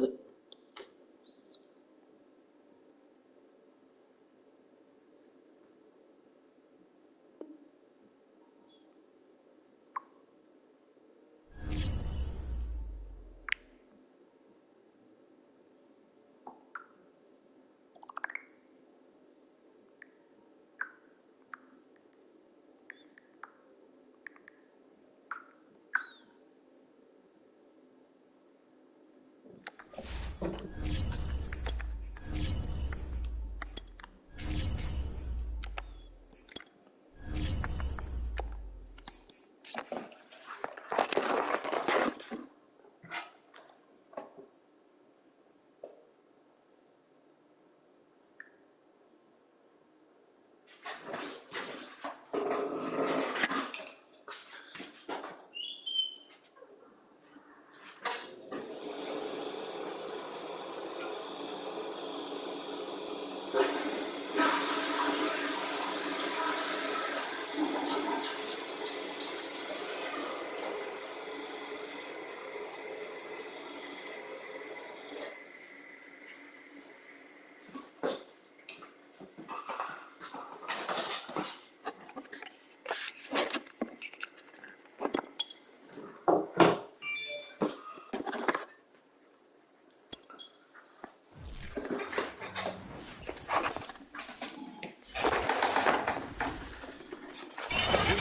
for the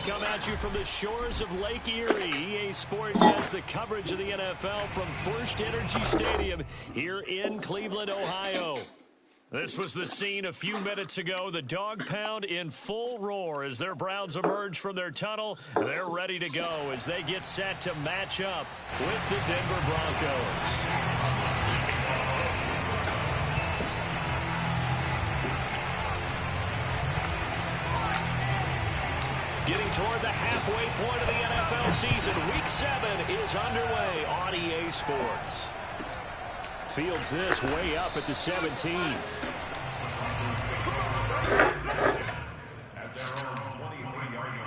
Come at you from the shores of Lake Erie. EA Sports has the coverage of the NFL from First Energy Stadium here in Cleveland, Ohio. This was the scene a few minutes ago. The dog pound in full roar as their Browns emerge from their tunnel. They're ready to go as they get set to match up with the Denver Broncos. Getting toward the halfway point of the NFL season. Week 7 is underway on EA Sports. Fields this way up at the 17. At their own 23-yard line.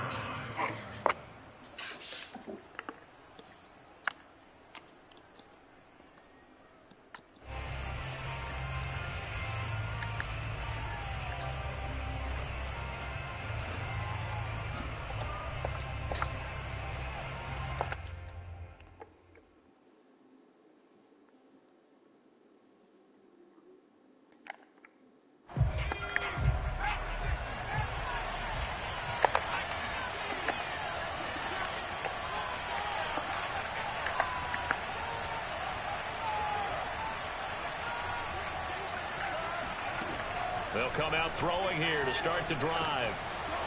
They'll come out throwing here to start the drive.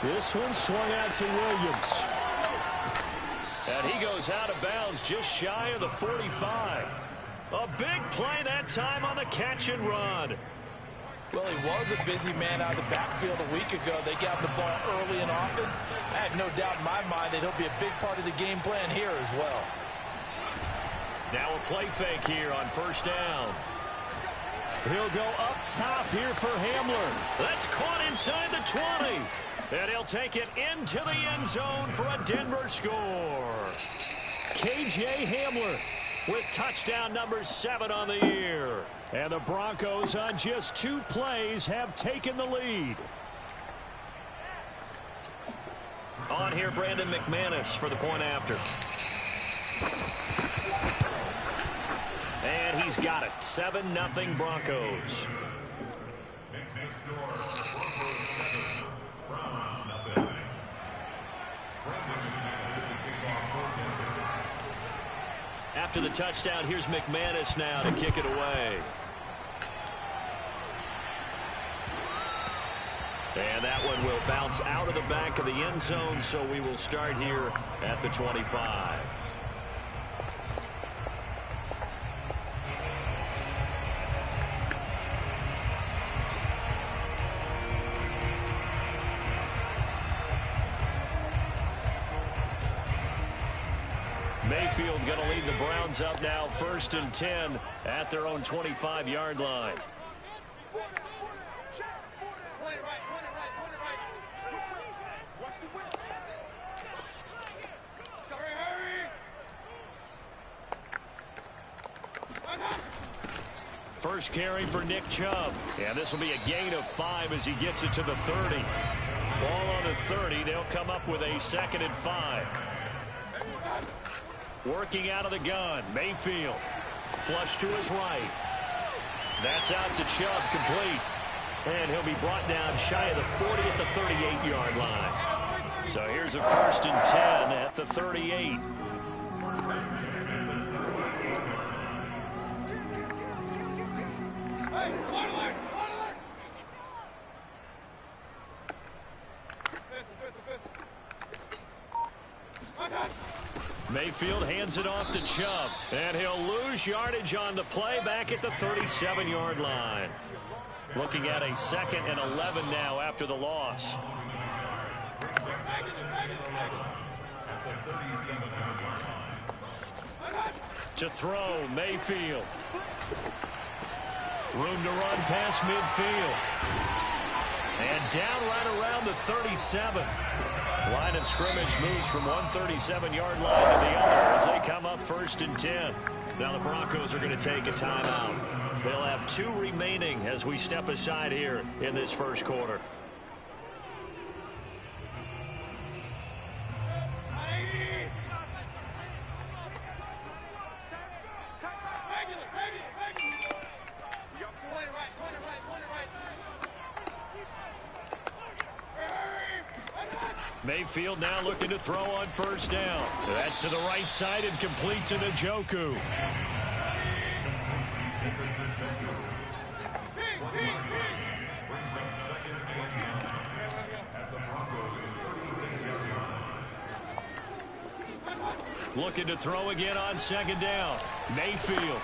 This one swung out to Williams. And he goes out of bounds just shy of the 45. A big play that time on the catch and run. Well, he was a busy man out of the backfield a week ago. They got the ball early and often. I have no doubt in my mind that he'll be a big part of the game plan here as well. Now a play fake here on first down. He'll go up top here for Hamler. That's caught inside the 20. And he'll take it into the end zone for a Denver score. K.J. Hamler with touchdown number 7 on the year. And the Broncos on just 2 plays have taken the lead. On here, Brandon McManus for the point after. And he's got it. 7-0 Broncos. After the touchdown, here's McManus now to kick it away. And that one will bounce out of the back of the end zone, so we will start here at the 25. Mayfield going to lead the Browns up now, 1st and 10 at their own 25-yard line. First carry for Nick Chubb. And this will be a gain of 5 as he gets it to the 30. Ball on the 30. They'll come up with a 2nd and 5. Working out of the gun. Mayfield. Flush to his right. That's out to Chubb, complete. And he'll be brought down shy of the 40 at the 38-yard line. So here's a 1st and 10 at the 38. Mayfield hands it off to Chubb, and he'll lose yardage on the play back at the 37-yard line. Looking at a 2nd and 11 now after the loss. To throw, Mayfield. Room to run past midfield. And down right around the 37. Line of scrimmage moves from one 37-yard line to the other as they come up 1st and 10. Now the Broncos are going to take a timeout. They'll have 2 remaining as we step aside here in this first quarter. Mayfield now looking to throw on 1st down. That's to the right side and complete to Njoku. Looking to throw again on 2nd down. Mayfield.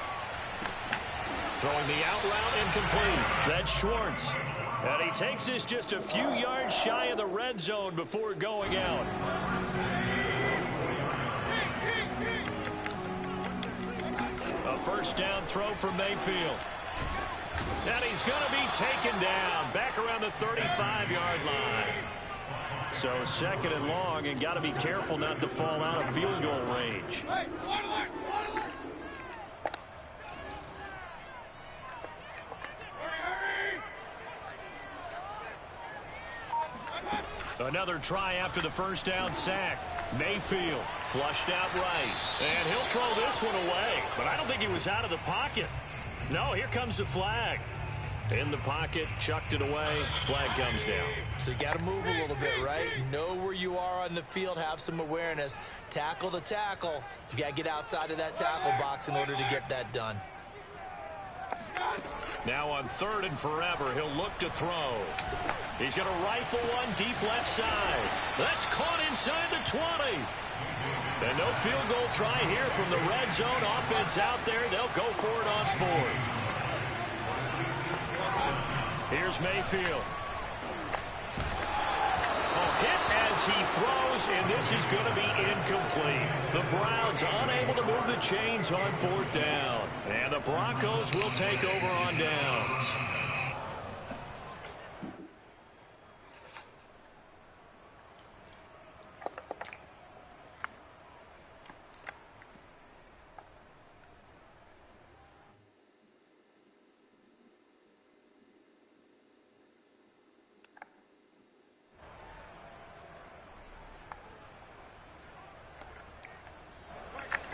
Throwing the out route incomplete. That's Schwartz. And he takes this just a few yards shy of the red zone before going out. A 1st down throw for Mayfield. And he's going to be taken down back around the 35-yard line. So 2nd and long, and got to be careful not to fall out of field goal range. Another try after the 1st down sack. Mayfield flushed out right. And he'll throw this one away. But I don't think he was out of the pocket. No, here comes the flag. In the pocket, chucked it away. Flag comes down. So you got to move a little bit, right? Know where you are on the field, have some awareness. Tackle to tackle. You got to get outside of that tackle box in order to get that done. Now on 3rd and forever, he'll look to throw. He's going to rifle one deep left side. That's caught inside the 20. And no field goal try here from the red zone. Offense out there. They'll go for it on 4th. Here's Mayfield. Hit as he throws, and this is going to be incomplete. The Browns unable to move the chains on 4th down. And the Broncos will take over on downs.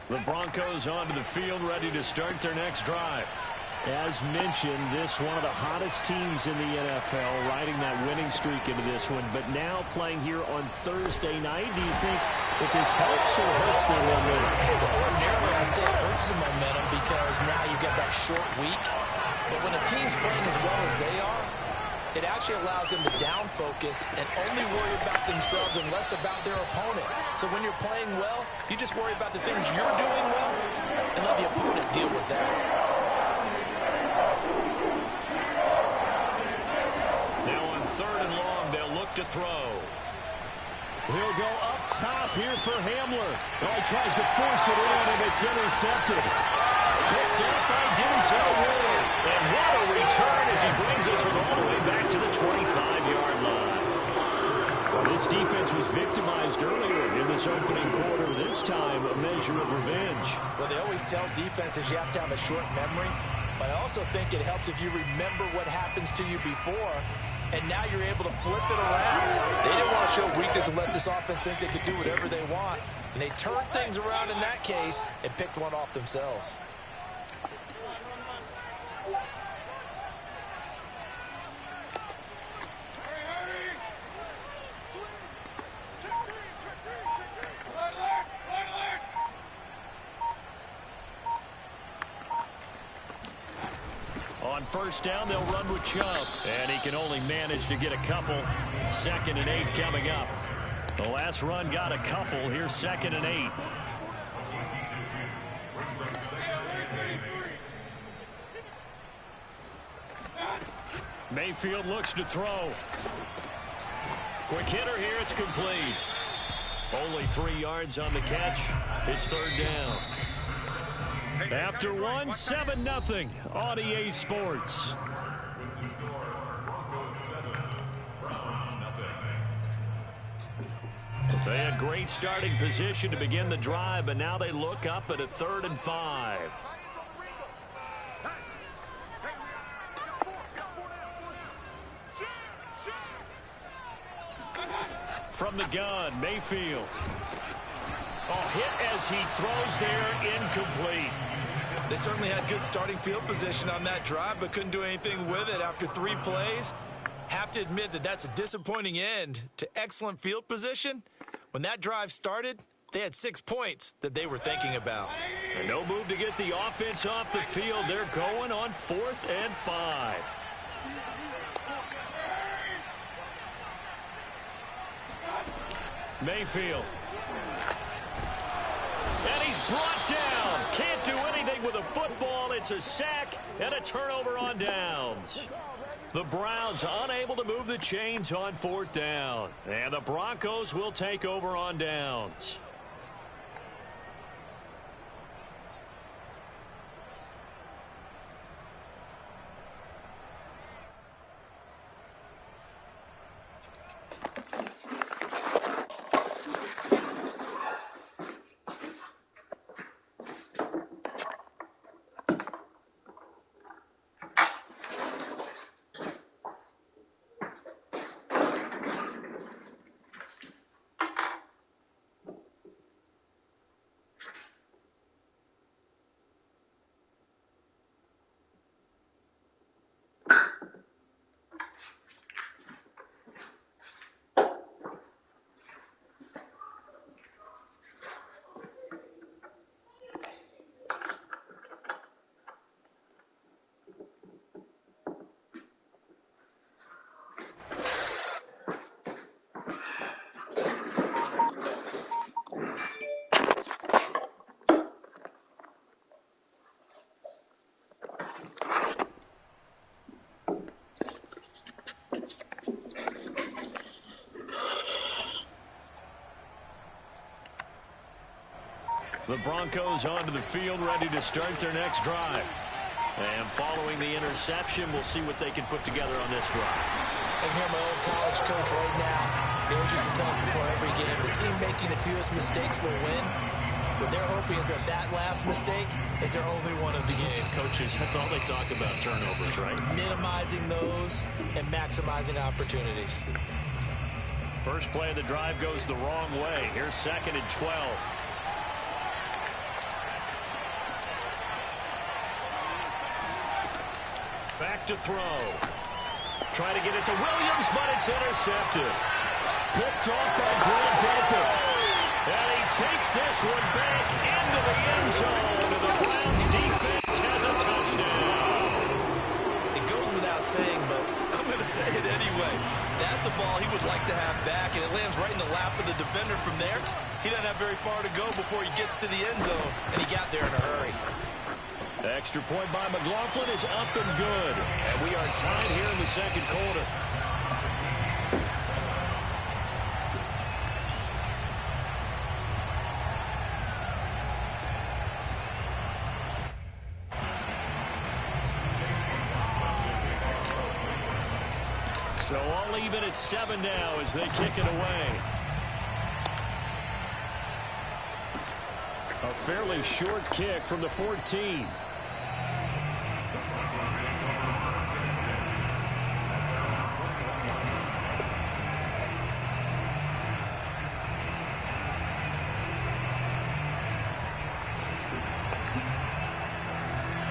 The Broncos onto the field, ready to start their next drive. As mentioned, this one of the hottest teams in the NFL, riding that winning streak into this one. But now playing here on Thursday night, do you think that this helps or hurts their momentum? Ordinarily, I'd say it hurts the momentum because now you've got that short week. But when a team's playing as well as they are, it actually allows them to down focus and only worry about themselves and less about their opponent. So when you're playing well, you just worry about the things you're doing well and let the opponent deal with that. Now on 3rd and long, they'll look to throw. He'll go up top here for Hamler. Oh, he tries to force it in, and it's intercepted. Picked up by Denzel Ward. And what a return as he brings us all the way back to the 25-yard line. Well, this defense was victimized earlier in this opening quarter. This time, a measure of revenge. Well, they always tell defenses you have to have a short memory. But I also think it helps if you remember what happens to you before, and now you're able to flip it around. They didn't want to show weakness and let this offense think they could do whatever they want. And they turned things around in that case and picked one off themselves. On first down, they'll run with Chubb. And he can only manage to get a couple. 2nd and 8 coming up. The last run got a couple. Here's 2nd and 8. Mayfield looks to throw. Quick hitter here. It's complete. Only 3 yards on the catch. It's 3rd down. After one, 7-0 on EA Sports. They had great starting position to begin the drive, but now they look up at a 3rd and 5. From the gun, Mayfield. Oh, hit as he throws there, incomplete. They certainly had good starting field position on that drive, but couldn't do anything with it after 3 plays. Have to admit that that's a disappointing end to excellent field position. When that drive started, they had 6 points that they were thinking about. And no move to get the offense off the field. They're going on 4th and 5. Mayfield. And he's brought down. Can't do anything with a football. It's a sack and a turnover on downs. The Browns unable to move the chains on 4th down. And the Broncos will take over on downs. The Broncos onto the field, ready to start their next drive. And following the interception, we'll see what they can put together on this drive. I can hear my old college coach right now. He always used to tell us before every game, the team making the fewest mistakes will win. What they're hoping is that that last mistake is their only one of the game. Coaches, that's all they talk about, turnovers, right? Minimizing those and maximizing opportunities. First play of the drive goes the wrong way. Here's 2nd and 12. Back to throw. Trying to get it to Williams, but it's intercepted. Picked off by Grant Delpit. And he takes this one back into the end zone. And the Browns defense has a touchdown. It goes without saying, but I'm going to say it anyway. That's a ball he would like to have back, and it lands right in the lap of the defender from there. He doesn't have very far to go before he gets to the end zone, and he got there in a hurry. The extra point by McLaughlin is up and good. And we are tied here in the 2nd quarter. So all even at 7 now as they kick it away. A fairly short kick from the 14.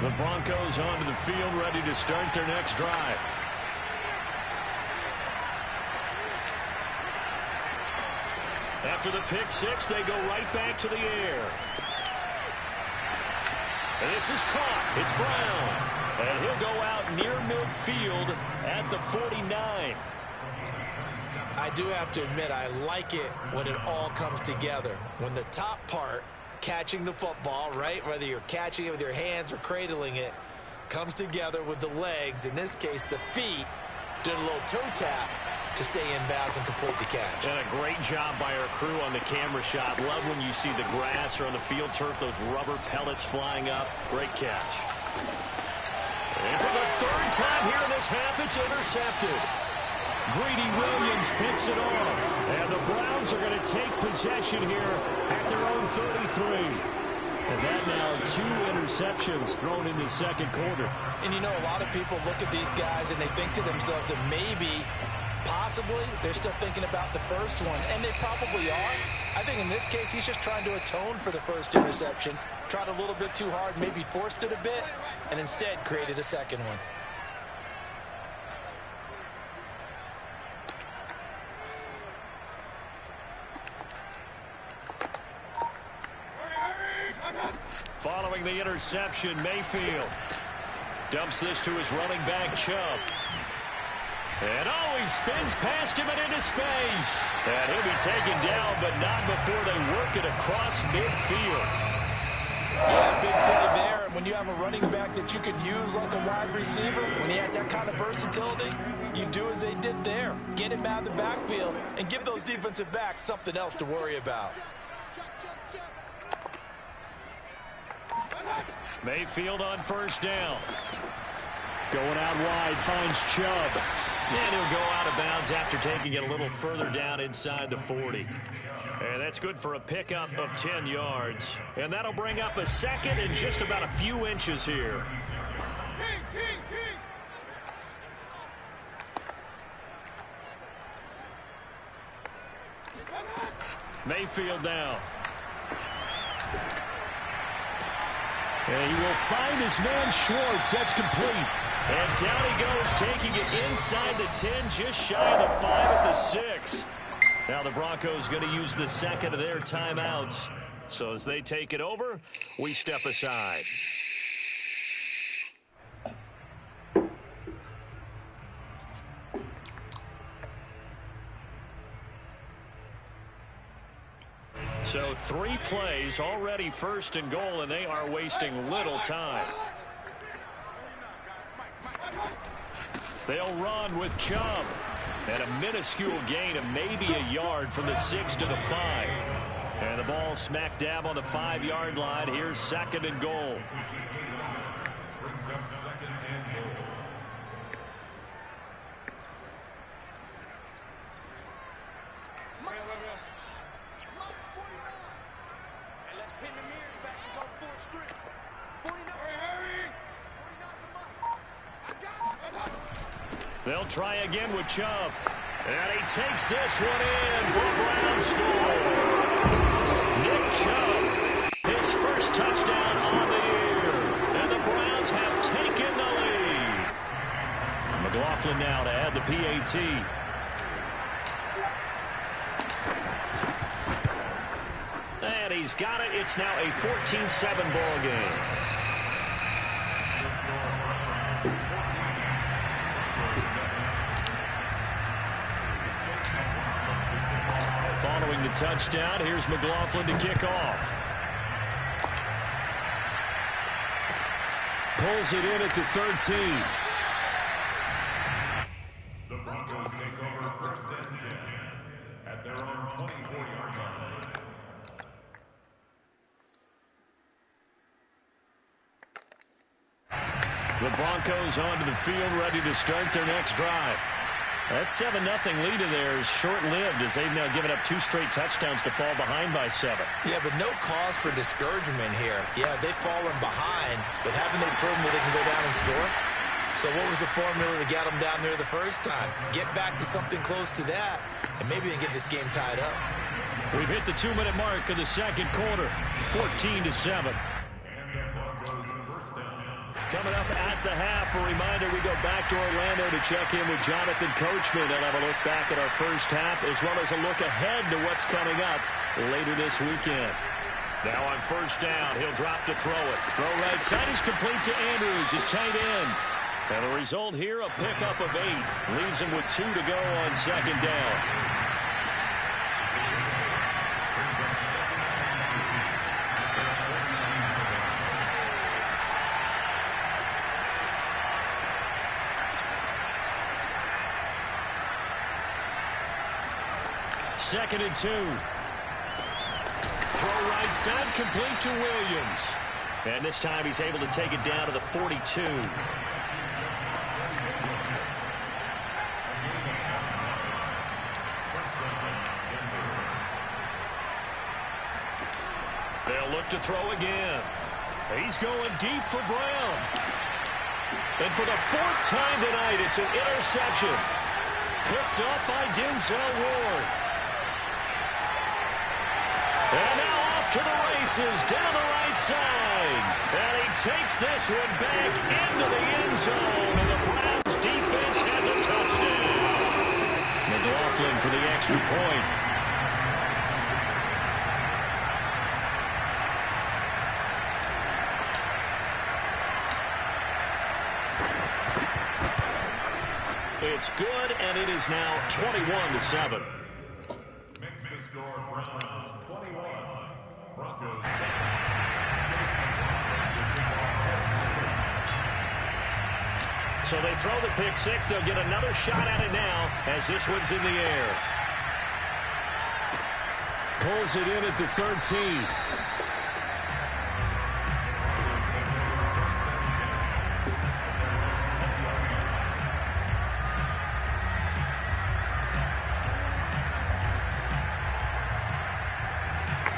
The Broncos onto the field, ready to start their next drive. After the pick six, they go right back to the air. And this is caught. It's Brown. And he'll go out near midfield at the 49. I do have to admit, I like it when it all comes together. When the top part, catching the football, right, whether you're catching it with your hands or cradling it, comes together with the legs, in this case the feet, did a little toe tap to stay in bounds and complete the catch. And a great job by our crew on the camera shot. Love when you see the grass or on the field turf, those rubber pellets flying up. Great catch. And for the third time here in this half, it's intercepted. Greedy Williams picks it off. And the Browns are going to take possession here at their own 33. And that now 2 interceptions thrown in the second quarter. And you know, a lot of people look at these guys and they think to themselves that maybe, possibly, they're still thinking about the first one. And they probably are. I think in this case, he's just trying to atone for the first interception. Tried a little bit too hard, maybe forced it a bit, and instead created a second one. Following the interception, Mayfield dumps this to his running back, Chubb. And he spins past him and into space. And he'll be taken down, but not before they work it across midfield. Yeah, big play there. And when you have a running back that you could use like a wide receiver, when he has that kind of versatility, you do as they did there. Get him out of the backfield and give those defensive backs something else to worry about. Mayfield on first down. Going out wide, finds Chubb. And he'll go out of bounds after taking it a little further down inside the 40. And that's good for a pickup of 10 yards. And that'll bring up a second and just about a few inches here. Mayfield down. And he will find his man Schwartz. That's complete. And down he goes, taking it inside the 10, just shy of the 5 at the 6. Now the Broncos going to use the second of their timeouts. So as they take it over, we step aside. So 3 plays, already first and goal, and they are wasting little time. They'll run with Chubb. And a minuscule gain of maybe a yard from the 6 to the 5. And the ball smack dab on the 5-yard line. Here's second and goal. Brings up second and goal. They'll try again with Chubb. And he takes this one in for a Brown score. Nick Chubb, his first touchdown on the year. And the Browns have taken the lead. McLaughlin now to add the PAT. And he's got it. It's now a 14-7 ball game. Following the touchdown, here's McLaughlin to kick off. Pulls it in at the 13. The Broncos take over first and 10 at their own 24-yard line. The Broncos onto the field, ready to start their next drive. That 7-0 lead of theirs short-lived as they've now given up 2 straight touchdowns to fall behind by 7. Yeah, but no cause for discouragement here. Yeah, they've fallen behind, but haven't they proven that they can go down and score? So what was the formula to get them down there the first time? Get back to something close to that, and maybe they can get this game tied up. We've hit the 2-minute mark of the second quarter, 14-7. And the Broncos first down. Coming up at the half, a reminder, we go back to Orlando to check in with Jonathan Coachman and have a look back at our first half as well as a look ahead to what's coming up later this weekend. Now on first down, he'll drop to throw it. Throw right side is complete to Andrews, his tight end. And the result here, a pickup of 8. Leaves him with 2 to go on second down. Second and 2. Throw right side, complete to Williams. And this time he's able to take it down to the 42. They'll look to throw again. He's going deep for Brown. And for the 4th time tonight, it's an interception. Picked up by Denzel Ward. And now off to the races down the right side. And he takes this one back into the end zone. And the Browns defense has a touchdown. McLaughlin for the extra point. It's good, and it is now 21-7. Makes the score Browns 21. Broncos. So they throw the pick 6. They'll get another shot at it now as this one's in the air. Pulls it in at the 13.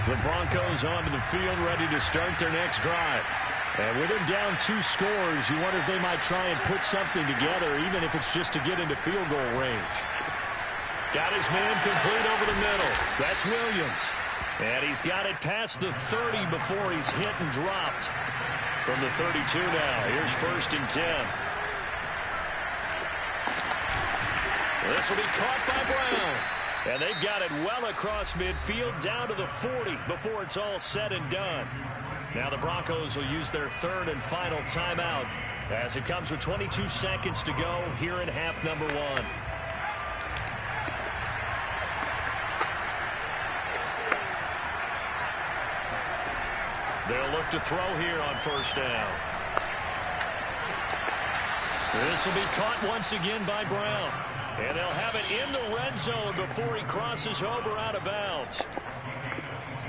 The Broncos onto the field, ready to start their next drive. And with him down 2 scores, you wonder if they might try and put something together, even if it's just to get into field goal range. Got his man complete over the middle. That's Williams. And he's got it past the 30 before he's hit and dropped. From the 32 now, here's 1st and 10. This will be caught by Brown. And they've got it well across midfield down to the 40 before it's all said and done. Now the Broncos will use their 3rd and final timeout as it comes with 22 seconds to go here in half number 1. They'll look to throw here on first down. This will be caught once again by Brown. And they'll have it in the red zone before he crosses over out of bounds.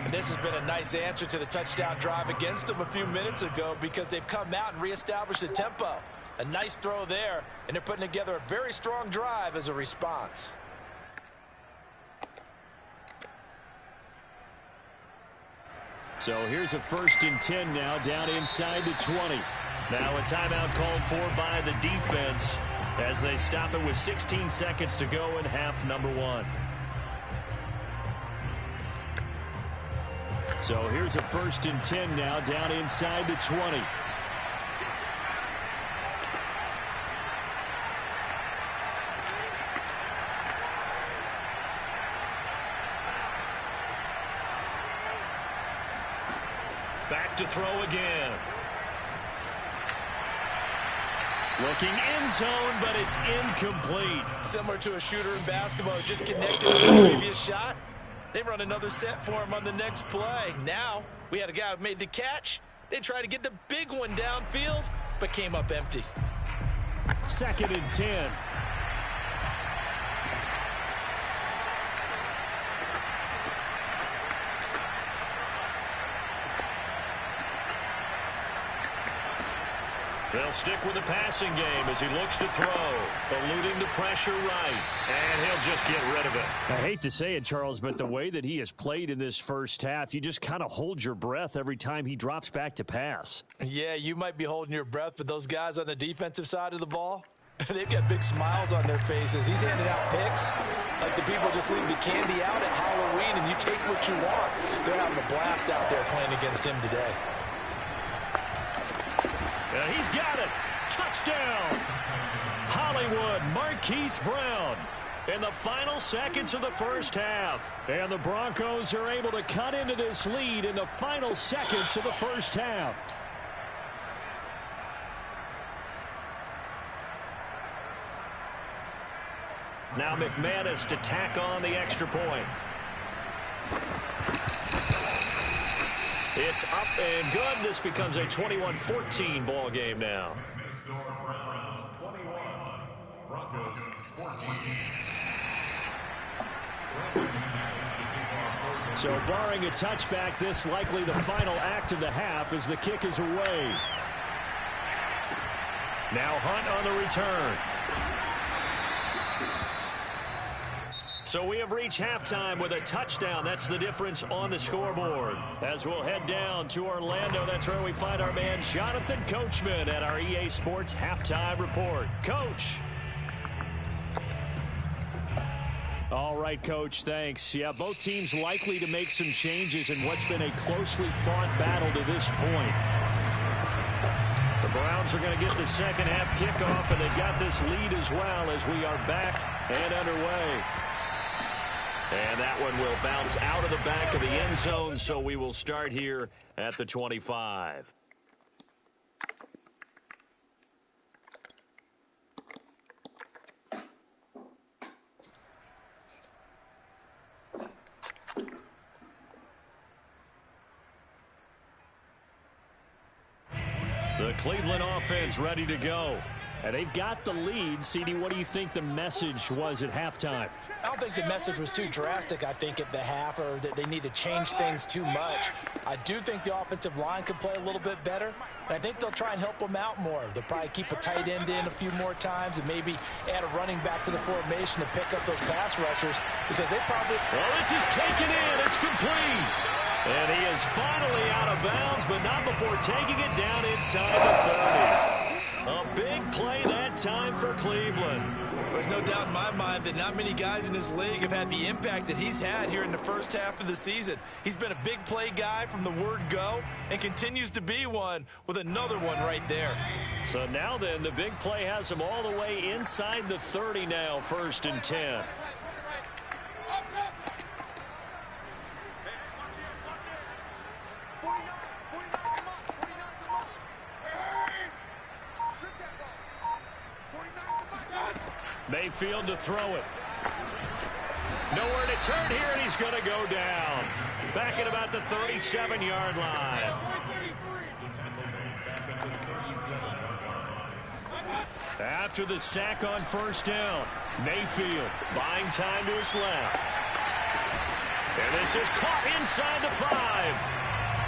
And this has been a nice answer to the touchdown drive against them a few minutes ago because they've come out and reestablished the tempo. A nice throw there, and they're putting together a very strong drive as a response. So here's a 1st and 10 now down inside the 20. Now a timeout called for by the defense as they stop it with 16 seconds to go in half number 1. So here's a 1st and 10 now down inside the 20. Back to throw again. Looking end zone, but it's incomplete. Similar to a shooter in basketball, just connected with the previous shot. They run another set for him on the next play. Now, we had a guy who made the catch. They tried to get the big one downfield, but came up empty. 2nd and 10. They'll stick with the passing game as he looks to throw, eluding the pressure right, and he'll just get rid of it. I hate to say it, Charles, but the way that he has played in this first half, you just kind of hold your breath every time he drops back to pass. Yeah, you might be holding your breath, but those guys on the defensive side of the ball, they've got big smiles on their faces. He's handing out picks like the people just leave the candy out at Halloween and you take what you want. They're having a blast out there playing against him today. And he's got it. Touchdown. Hollywood Marquise Brown in the final seconds of the first half. And the Broncos are able to cut into this lead in the final seconds of the first half. Now McManus to tack on the extra point. It's up and good. This becomes a 21-14 ball game now. Browns 21, Broncos 14. So barring a touchback, this likely the final act of the half as the kick is away. Now Hunt on the return. So we have reached halftime with a touchdown. That's the difference on the scoreboard. As we'll head down to Orlando, that's where we find our man Jonathan Coachman at our EA Sports Halftime Report. Coach. All right, Coach, thanks. Yeah, both teams likely to make some changes in what's been a closely fought battle to this point. The Browns are going to get the second half kickoff, and they've got this lead as well as we are back and underway. And that one will bounce out of the back of the end zone, so we will start here at the 25. The Cleveland offense ready to go. And they've got the lead. CD, what do you think the message was at halftime? I don't think the message was too drastic, I think, at the half, or that they need to change things too much. I do think the offensive line could play a little bit better, and I think they'll try and help them out more. They'll probably keep a tight end in a few more times and maybe add a running back to the formation to pick up those pass rushers, because they probably... Well, this is taken in. It's complete. And he is finally out of bounds, but not before taking it down inside the 30. A big play that time for Cleveland. There's no doubt in my mind that not many guys in this league have had the impact that he's had here in the first half of the season. He's been a big play guy from the word go and continues to be one with another one right there. So now then, the big play has him all the way inside the 30 now, 1st and 10. Mayfield to throw it. Nowhere to turn here, and he's going to go down. Back at about the 37-yard line. After the sack on 1st down, Mayfield buying time to his left. And this is caught inside the 5.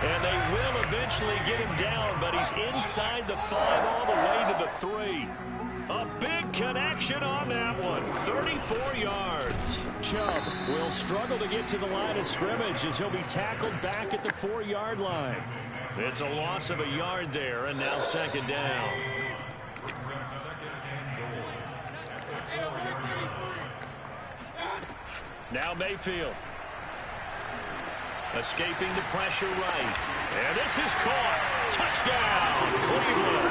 And they will eventually get him down, but he's inside the 5 all the way to the 3. A big connection on that one. 34 yards. Chubb will struggle to get to the line of scrimmage as he'll be tackled back at the 4-yard line. It's a loss of a yard there, and now 2nd down. Now Mayfield. Escaping the pressure right. And this is caught. Touchdown, Cleveland.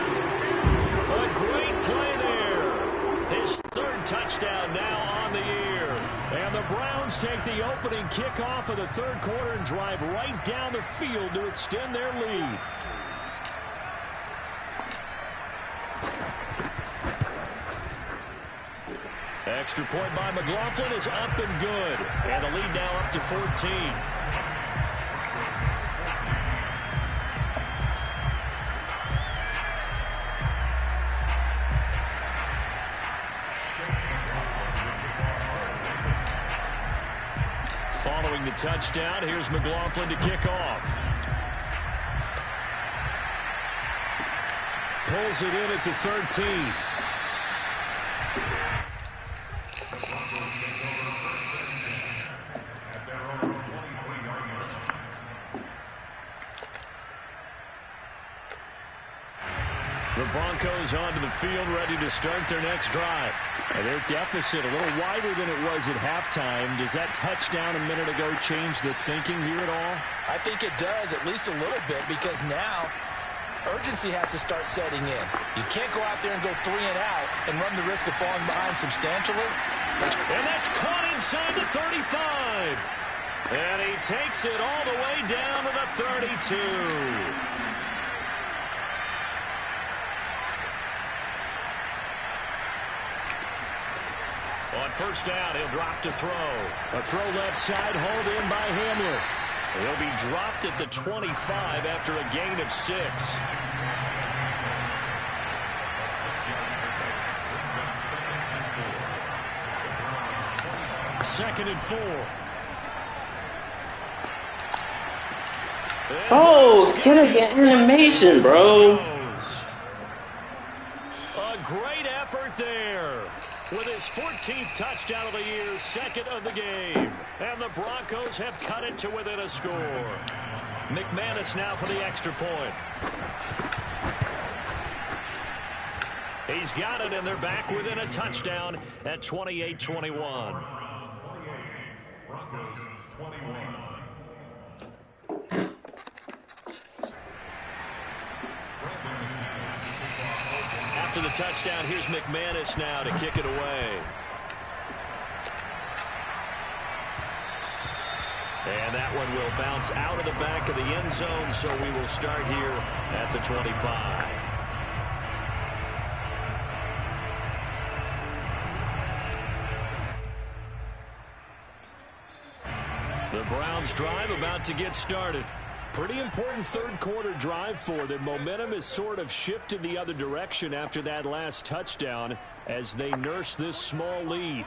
A great play there. His 3rd touchdown now on the year. And the Browns take the opening kickoff of the 3rd quarter and drive right down the field to extend their lead. Extra point by McLaughlin is up and good. And the lead now up to 14. Following the touchdown, here's McLaughlin to kick off. Pulls it in at the 13. The Broncos onto the field, ready to start their next drive. And their deficit a little wider than it was at halftime. Does that touchdown a minute ago change the thinking here at all? I think it does, at least a little bit, because now urgency has to start setting in. You can't go out there and go 3 and out and run the risk of falling behind substantially. And that's caught inside the 35. And he takes it all the way down to the 32. On first down, he'll drop to throw. A throw left side, hauled in by Hamler. He'll be dropped at the 25 after a gain of 6. Second and 4. Oh, get an animation, bro. A great effort there. With his 14th touchdown of the year, second of the game. And the Broncos have cut it to within a score. McManus now for the extra point. He's got it, and they're back within a touchdown at 28-21. Broncos 21. After the touchdown, here's McManus now to kick it away. And that one will bounce out of the back of the end zone, so we will start here at the 25. The Browns drive about to get started. Pretty important third quarter drive for them. Momentum has sort of shifted the other direction after that last touchdown as they nurse this small lead.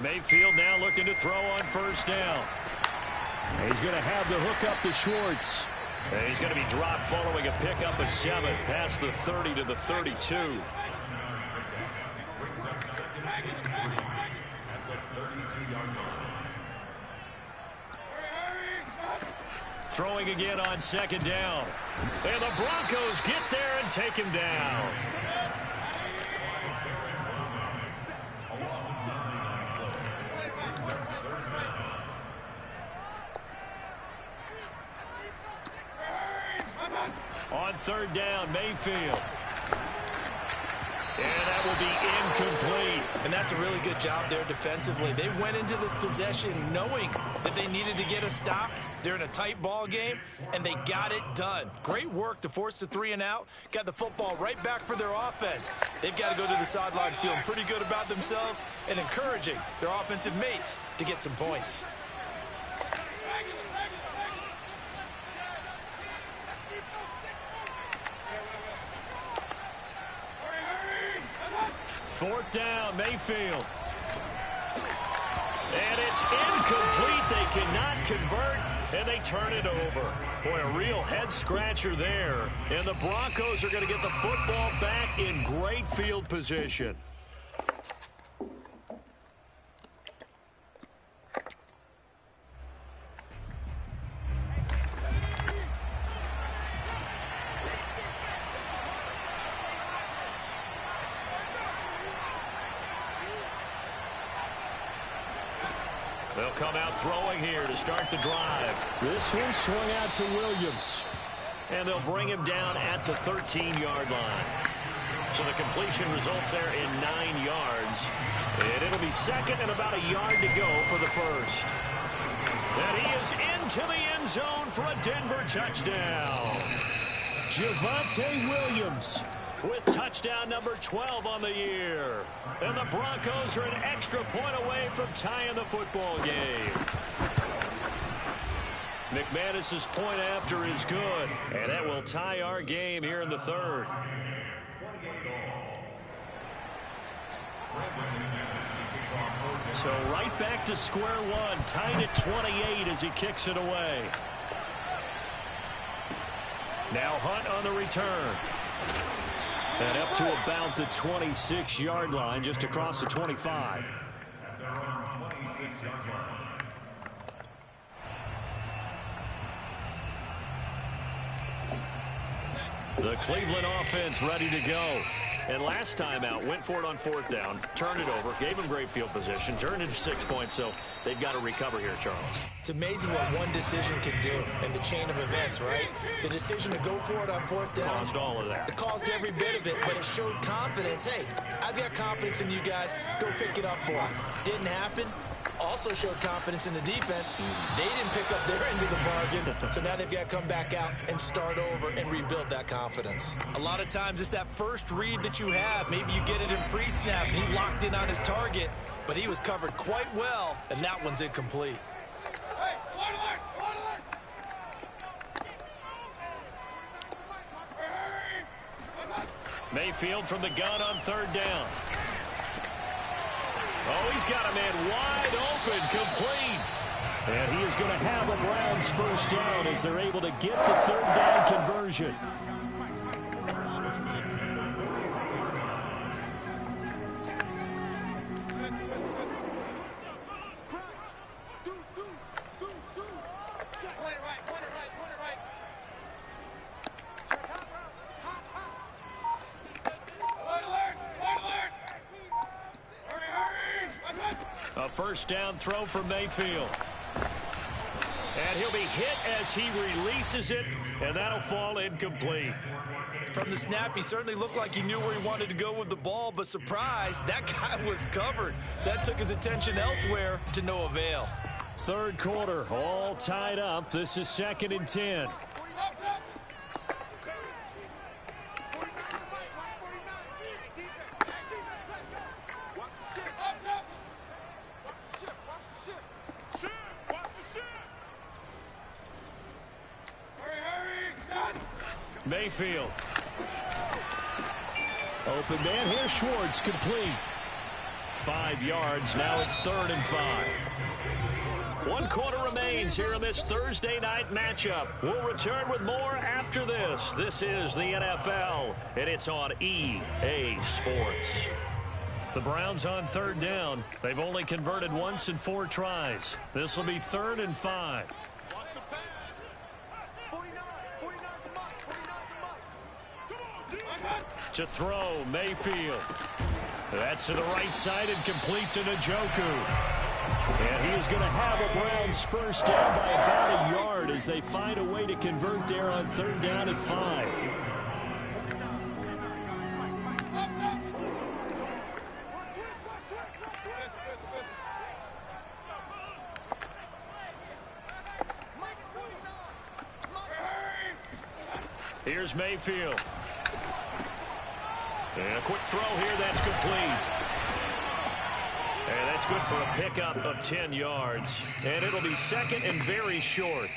Mayfield now looking to throw on first down. He's going to have the hook up to Schwartz. And he's going to be dropped following a pickup of 7 past the 30 to the 32. Throwing again on second down. And the Broncos get there and take him down. On third down, Mayfield. And that will be incomplete. And that's a really good job there defensively. They went into this possession knowing that they needed to get a stop. They're in a tight ball game, and they got it done. Great work to force the 3 and out. Got the football right back for their offense. They've got to go to the sidelines feeling pretty good about themselves and encouraging their offensive mates to get some points. Fourth down, Mayfield. And it's incomplete. They cannot convert, and they turn it over. Boy, a real head-scratcher there. And the Broncos are going to get the football back in great field position. They'll come out throwing here to start the drive. This one swung out to Williams. And they'll bring him down at the 13-yard line. So the completion results there in 9 yards. And it'll be second and about a yard to go for the first. And he is into the end zone for a Denver touchdown. Javonte Williams with touchdown number 12 on the year. And the Broncos are an extra point away from tying the football game. McManus's point after is good, and that will tie our game here in the third. So right back to square one, tied at 28 as he kicks it away. Now Hunt on the return. And up to about the 26-yard line, just across the 25. At their own 26-yard line. The Cleveland offense ready to go. And last time out, went for it on 4th down, turned it over, gave them great field position, turned into 6 points, so they've got to recover here, Charles. It's amazing what one decision can do in the chain of events, right? The decision to go for it on 4th down. Caused all of that. It caused every bit of it, but it showed confidence. Hey, I've got confidence in you guys. Go pick it up for them. Didn't happen. Also showed confidence in the defense. They didn't pick up their end of the bargain, so now they've got to come back out and start over and rebuild that confidence. A lot of times it's that first read that you have. Maybe you get it in pre-snap, and he locked in on his target, but he was covered quite well, and that one's incomplete. Mayfield from the gun on 3rd down. Oh, he's got a man wide open, complete. And he is going to have a Browns first down as they're able to get the 3rd down conversion. A first down throw for Mayfield. And he'll be hit as he releases it, and that'll fall incomplete. From the snap, he certainly looked like he knew where he wanted to go with the ball, but surprise, that guy was covered. So that took his attention elsewhere to no avail. 3rd quarter, all tied up. This is 2nd and 10. Mayfield. Open man here, Schwartz, complete. 5 yards, now it's 3rd and 5. 1 quarter remains here in this Thursday night matchup. We'll return with more after this. This is the NFL, and it's on EA Sports. The Browns on 3rd down. They've only converted once in 4 tries. This will be 3rd and 5. To throw, Mayfield. That's to the right side and complete to Njoku. And he is going to have a Browns first down by about a yard as they find a way to convert there on 3rd down and 5. Here's Mayfield. And a quick throw here, that's complete. And that's good for a pickup of 10 yards. And it'll be 2nd and very short.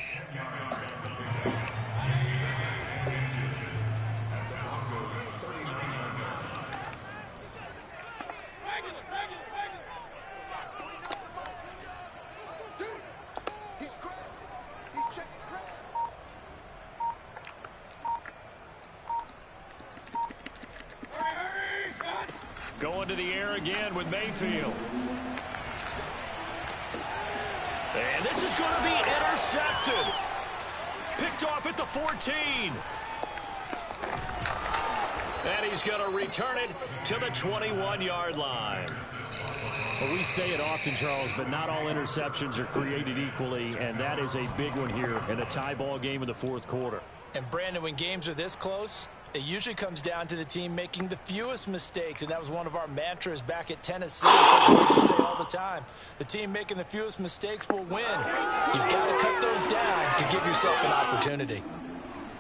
Going to the air again with Mayfield. And this is going to be intercepted. Picked off at the 14. And he's going to return it to the 21-yard line. Well, we say it often, Charles, but not all interceptions are created equally, and that is a big one here in a tie ball game in the 4th quarter. And, Brandon, when games are this close, it usually comes down to the team making the fewest mistakes, and that was one of our mantras back at Tennessee. We say all the time, the team making the fewest mistakes will win. You've got to cut those down to give yourself an opportunity.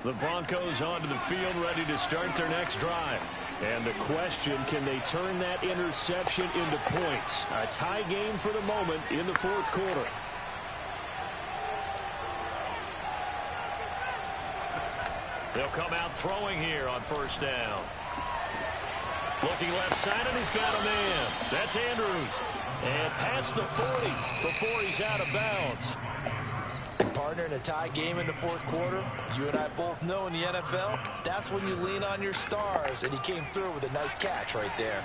The Broncos onto the field ready to start their next drive. And the question, can they turn that interception into points? A tie game for the moment in the 4th quarter. They'll come out throwing here on 1st down. Looking left side, and he's got a man. That's Andrews. And past the 40 before he's out of bounds. Partner, in a tie game in the 4th quarter, you and I both know in the NFL, that's when you lean on your stars, and he came through with a nice catch right there.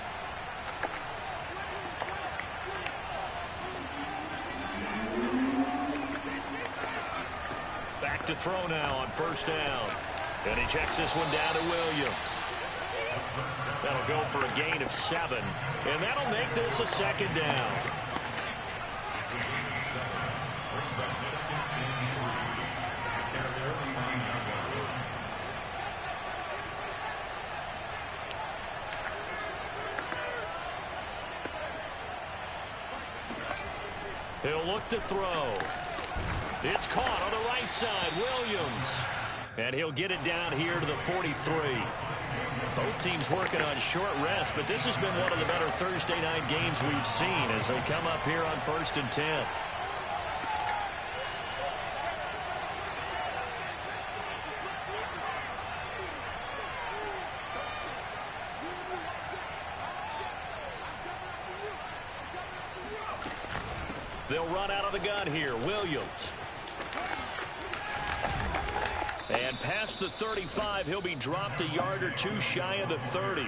Back to throw now on 1st down. And he checks this one down to Williams. That'll go for a gain of 7. And that'll make this a second down. He'll look to throw. It's caught on the right side. Williams. And he'll get it down here to the 43. Both teams working on short rest, but this has been one of the better Thursday night games we've seen as they come up here on 1st and 10. They'll run out of the gun here. Williams. And past the 35, he'll be dropped a yard or two shy of the 30.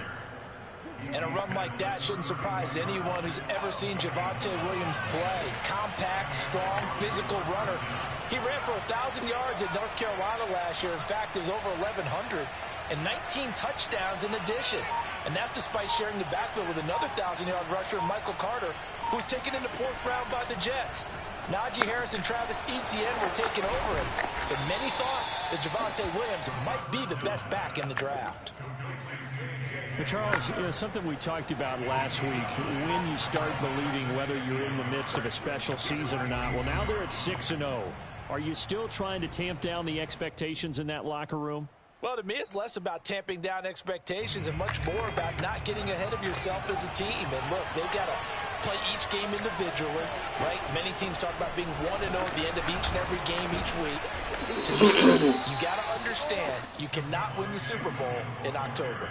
And a run like that shouldn't surprise anyone who's ever seen Javonte Williams play. Compact, strong, physical runner. He ran for 1,000 yards at North Carolina last year. In fact, there's over 1,100 and 19 touchdowns in addition. And that's despite sharing the backfield with another 1,000-yard rusher, Michael Carter, who was taken in the 4th round by the Jets. Najee Harris and Travis Etienne were taking over him. But many thought that Javonte Williams might be the best back in the draft. But Charles, something we talked about last week, when you start believing whether you're in the midst of a special season or not. Well, now they're at 6-0. Are you still trying to tamp down the expectations in that locker room? Well, to me, it's less about tamping down expectations and much more about not getting ahead of yourself as a team. And look, they've got to play each game individually, right? Many teams talk about being 1-0 at the end of each and every game each week. To me, you got to understand you cannot win the Super Bowl in October.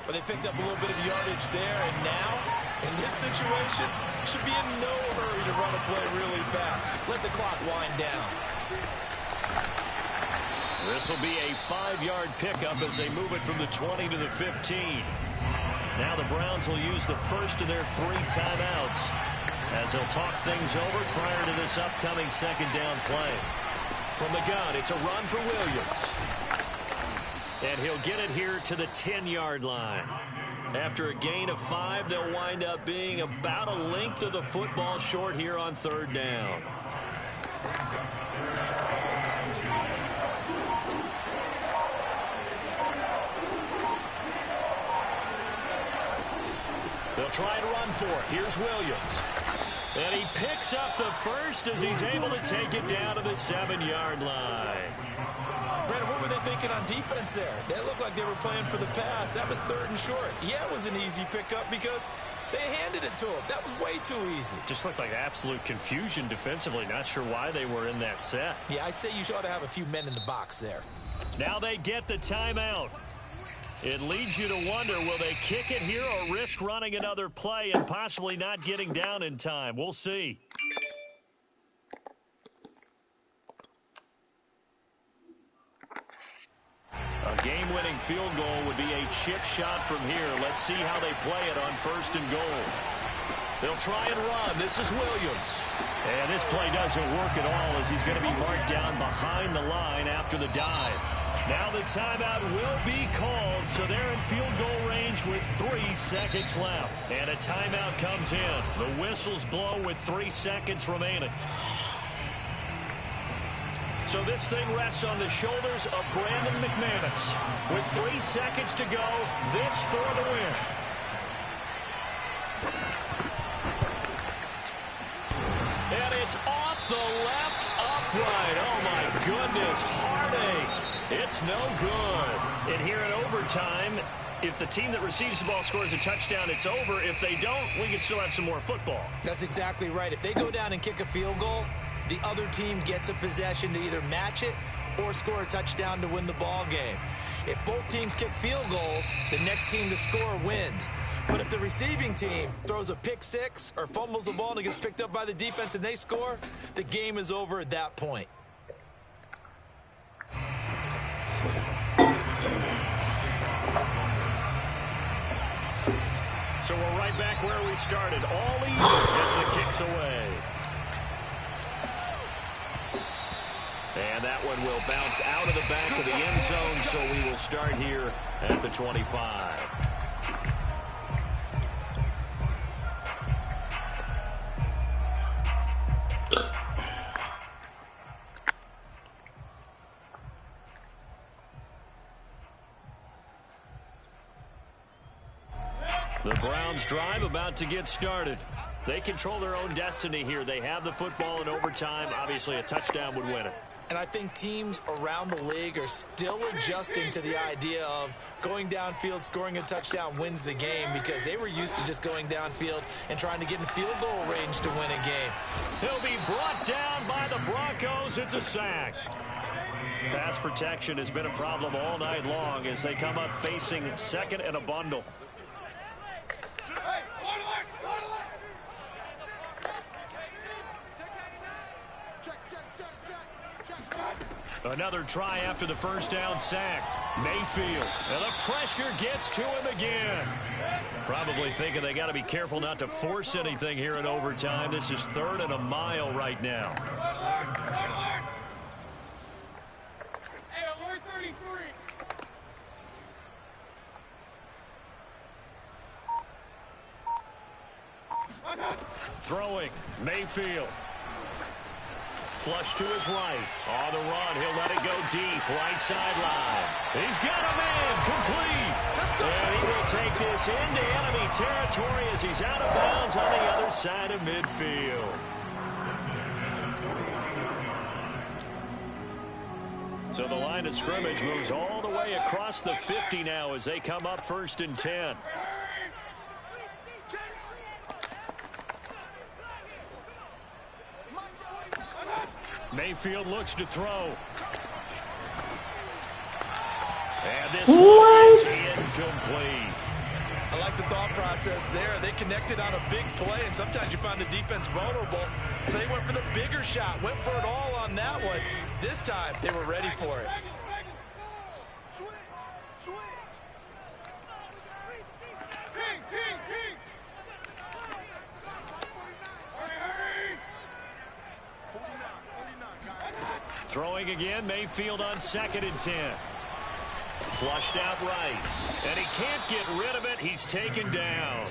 Well, they picked up a little bit of yardage there, and now, in this situation, should be in no hurry to run a play really fast. Let the clock wind down. This will be a 5-yard pickup as they move it from the 20 to the 15. Now the Browns will use the first of their 3 timeouts as they'll talk things over prior to this upcoming second down play. From the gun, it's a run for Williams. And he'll get it here to the 10-yard line. After a gain of 5, they'll wind up being about a length of the football short here on 3rd down. They'll try and run for it. Here's Williams. And he picks up the first as he's able to take it down to the 7-yard line. Brandon, what were they thinking on defense there? They looked like they were playing for the pass. That was 3rd and short. Yeah, it was an easy pickup because they handed it to him. That was way too easy. Just looked like absolute confusion defensively. Not sure why they were in that set. Yeah, I'd say you ought to have a few men in the box there. Now they get the timeout. It leads you to wonder, will they kick it here or risk running another play and possibly not getting down in time? We'll see. A game-winning field goal would be a chip shot from here. Let's see how they play it on 1st and goal. They'll try and run. This is Williams. And this play doesn't work at all as he's going to be marked down behind the line after the dive. Now the timeout will be called, so they're in field goal range with 3 seconds left. And a timeout comes in. The whistles blow with 3 seconds remaining. So this thing rests on the shoulders of Brandon McManus. With 3 seconds to go, this for the win. And it's off the left upright. Oh, my goodness. Heartache. It's no good. And here in overtime, if the team that receives the ball scores a touchdown, it's over. If they don't, we can still have some more football. That's exactly right. If they go down and kick a field goal, the other team gets a possession to either match it or score a touchdown to win the ball game. If both teams kick field goals, the next team to score wins. But if the receiving team throws a pick 6 or fumbles the ball and it gets picked up by the defense and they score, the game is over at that point. So we're right back where we started. All even as the kicks away. And that one will bounce out of the back of the end zone, so we will start here at the 25. Browns drive about to get started. They control their own destiny here. They have the football in overtime. Obviously, a touchdown would win it. And I think teams around the league are still adjusting to the idea of going downfield, scoring a touchdown wins the game, because they were used to just going downfield and trying to get in field goal range to win a game. He'll be brought down by the Broncos. It's a sack. Pass protection has been a problem all night long as they come up facing second and a bundle. Another try after the first down sack. Mayfield. And the pressure gets to him again. Probably thinking they got to be careful not to force anything here in overtime. This is 3rd and a mile right now. Throwing. Mayfield. Flush to his right. On the run, he'll let it go deep. Right sideline. He's got a man complete. And he will take this into enemy territory as he's out of bounds on the other side of midfield. So the line of scrimmage moves all the way across the 50 now as they come up 1st and 10. Mayfield looks to throw. And this one is incomplete. I like the thought process there. They connected on a big play, and sometimes you find the defense vulnerable. So they went for the bigger shot, went for it all on that one. This time, they were ready for it. Throwing again, Mayfield on 2nd and 10. Flushed out right. And he can't get rid of it. He's taken down.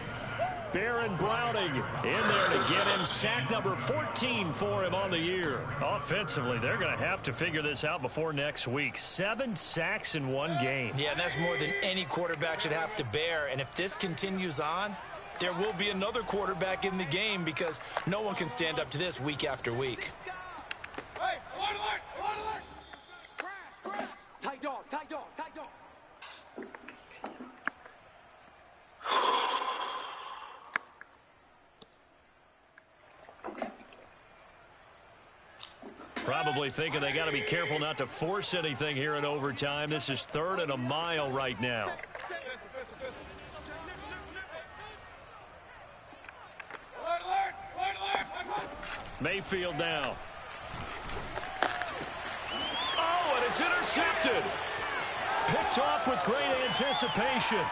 Baron Browning in there to get him sack number 14 for him on the year. Offensively, they're going to have to figure this out before next week. 7 sacks in one game. Yeah, and that's more than any quarterback should have to bear. And if this continues on, there will be another quarterback in the game, because no one can stand up to this week after week. Tight dog, tight dog, tight dog. Probably thinking they got to be careful not to force anything here in overtime. This is 3rd and a mile right now. Mayfield now. Oh, and it's intercepted. Picked off with great anticipation.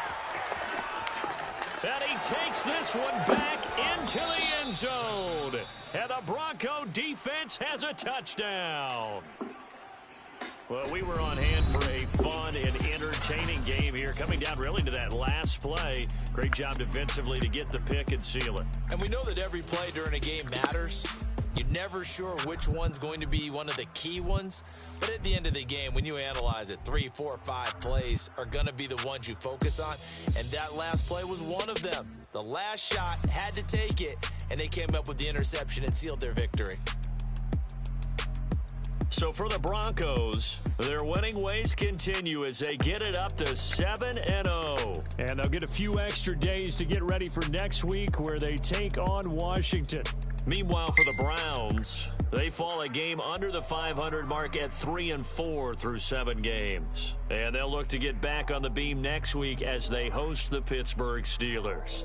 And he takes this one back into the end zone. And the Bronco defense has a touchdown. Well, we were on hand for a fun and entertaining game here. Coming down really to that last play. Great job defensively to get the pick and seal it. And we know that every play during a game matters. You're never sure which one's going to be one of the key ones. But at the end of the game, when you analyze it, 3, 4, 5 plays are going to be the ones you focus on. And that last play was one of them. The last shot had to take it, and they came up with the interception and sealed their victory. So for the Broncos, their winning ways continue as they get it up to 7-0. And they'll get a few extra days to get ready for next week, where they take on Washington. Meanwhile, for the Browns, they fall a game under the 500 mark at 3-4 through 7 games. And they'll look to get back on the beam next week as they host the Pittsburgh Steelers.